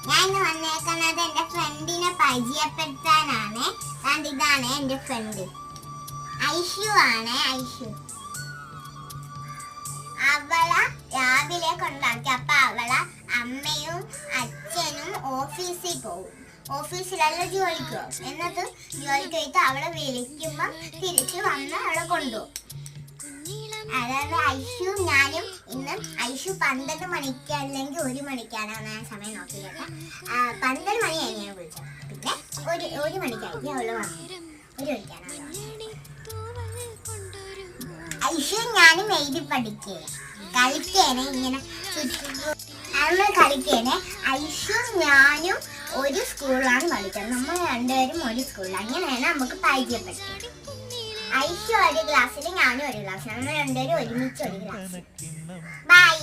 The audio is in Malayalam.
ഞാൻ ഇന്ന് വന്നേക്കുന്നത് എന്റെ ഫ്രണ്ടിനെ പരിചയപ്പെടുത്താനാണ്. ഇതാണ് എന്റെ ഫ്രണ്ട് ഐഷു ആണ്. അവളെ രാവിലെ കൊണ്ടാക്കി. അപ്പൊ അവളെ അമ്മയും അച്ഛനും ഓഫീസിൽ പോകും. ഓഫീസിലല്ല ജോലിക്ക് പോകും. എന്നിട്ട് ജോലിക്ക് പോയിട്ട് അവളെ വിളിക്കുമ്പോ തിരിച്ചു വന്ന് അവളെ കൊണ്ടുപോകും. അതായത് ഐഷു ഞാനും ഇന്ന് ഐഷു 12 മണിക്ക് അല്ലെങ്കിൽ 1 മണിക്കാണ് ഞാൻ സമയം നോക്കിയിട്ട് 12 മണിയായി ഞാൻ വിളിച്ചത്. പിന്നെ ഒരു മണിക്കായിരിക്കും അവള് വന്നു. 1 മണിക്കാണ് ഐഷു ഞാനും എഴുതി പഠിക്കുക കളിക്കേനെ. ഇങ്ങനെ അവള് കളിക്കേനെ. ഐഷു ഞാനും ഒരു സ്കൂളിലാണ് പഠിച്ചത്. നമ്മൾ രണ്ടുപേരും ഒരു സ്കൂളിലാണ്. അങ്ങനെയാണ് നമുക്ക് പരിചയപ്പെട്ടത്. ഐഷു ഒരു ക്ലാസ്സിൽ ഞാനും ഒരു ക്ലാസ്സിൽ. നമ്മൾ രണ്ടുപേരും ഒരുമിച്ച് ഒരു ക്ലാസ്സിൽ. ബൈ.